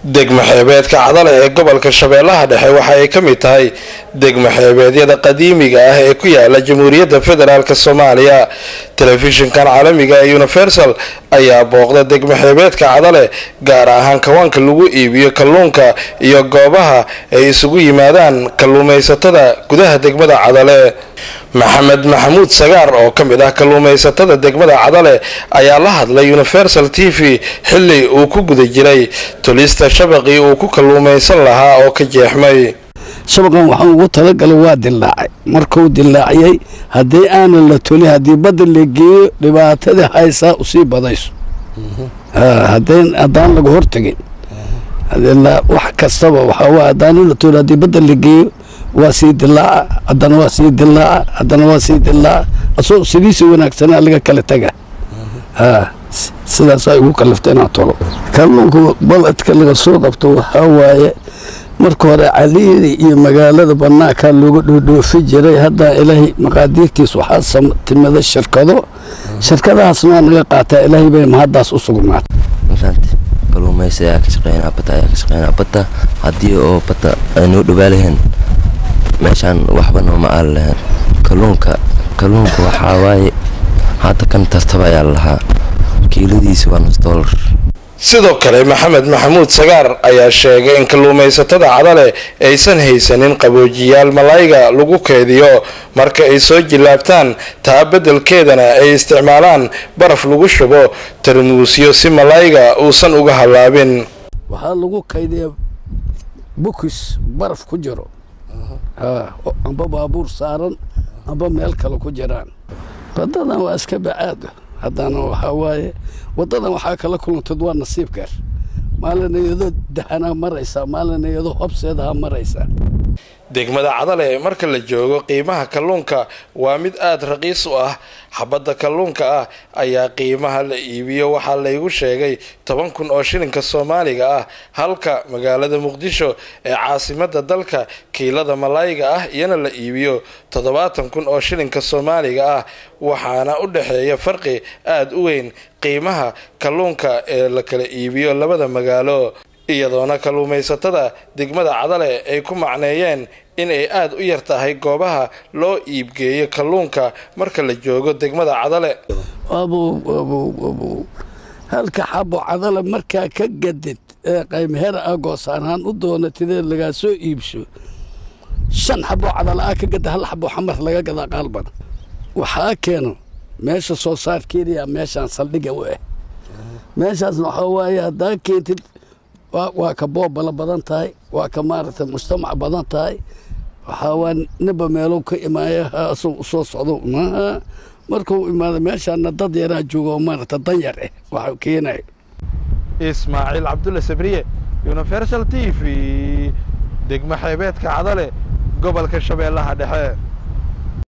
degmo xeebeedka cadale ee gobolka shabeellaha dhexe waxa ay ka mid tahay degmo xeebeedyada qadiimiga ah ee ku yaala jamhuuriyadda federaalk soomaaliya. telefishinkan caalamiga ee universal ayaa booqda degmo xeebeedka cadale gaar ahaan kawaanka lagu iibiyo kalluunka iyo goobaha ay isugu yimaadaan kalluumaysatada gudaha degmada cadale. maxamed maxamuud sagaar oo ka mid ah kalluumaysatada degmada cadale ayaa la hadlay universal t v xilli uu ku guda jiray tulista shabaqii uu ku kalluumaysan lahaa oo ka jeexmay. shabaqan waxaan ugu talagalay waa dilaacay, markuu dilaaciyay haddii aanan la tuli haddii badda la geeyo dhibaatada haysaa usii badayso. haddaan laga hortagin wax kastaba waxaa haddaan la tuli haddii badda la geeyo waa sii dilaaca, haddana waa sii dilaaca, haddana waa sii dilaaca, asoo sidiisa wanaagsanaa laga kala taga. sidaas ay ugu kaliftay inaan tolo kalluunka baledka laga soo qabto. waxaa waaye marka hore caliiri iyo magaalada banaankaa looga dhoodhoofi jiray. hadda ilaahay maqaadiirtiis waxaa timida shirkadahaasna naga qaataa. ilaahay bay mahaddaas u sugnaatay. kalluumaysi ayaa ka shaqeynaa badda haddii oo badda ay noo dhawaalaheen meeshaan waxba nooma aali lahayn. kalluunka waxaa waaye hadda kan tartaba ayaa lahaa kiiladiisa waa $9. sidoo kale maxamed maxamuud sagaar ayaa sheegay in kalluumaysatada cadale aysan haysanin qaboojiyaal malayga lagu keediyo marka ay soo jilaabtaan, taa beddelkeedana ay isticmaalaan baraf lagu shubo tarmuusyo si malayga uusan uga halaabin. waxaa lagu kaydiyaa bukis baraf ku jiro, amba baabuur saaran amba meel kale ku jiraan. badadan waa iska bacaado. haddana waxaa waaye waddadan waxaa kala kulantad waa nasiib gaar. maalin iyadoo dahanaa maraysaa, maalin iyadoo hobseedaha maraysaa. degmada cadale marka la joogo qiimaha kalluunka waa mid aada raqiis u ah. xabadda kalluunka ah ayaa qiimaha la iibiyo waxaa laygu sheegay 10,000 oo shilinka soomaaliga ah, halka magaalada muqdisho ee caasimadda dalka kiilada malayga ah iyana la iibiyo 70,000 oo shilinka soomaaliga ah. waxaana u dhexeeya farqi aada u weyn qiimaha kalluunka ee la kala iibiyo labada magaalo, iyadoona kalluumaysatada degmada cadale ay ku macneeyeen in ay aada u yar tahay goobaha loo iibgeeyo kalluunka marka la joogo degmada cadale. halka xabo cadale markaa ka gadid ee qaymheer ah goosaanhaan u doonatidee lagaa soo iibso 5 xabo cadale ah ka gada, 1 xabo xamar laga gadaa qaalban. waxaa keeno meesha soo saarkeediya meeshaan saldhiga u ah. meeshaasna waxaa waaye haddaa keentid waa ka boobala badan tahay, waa ka maaragtay mujtamac badan tahay. waxaa waa niba meelow ka imaaya asoo soo socdo markuu imaado meeshaana dad yaraa jooga oo maaragtay danyar ah waxaa keenaya. ismaaciil cabdulle sabriye, universal t v, degmo xeebeedka cadale, gobolka shabeellaha dhexe.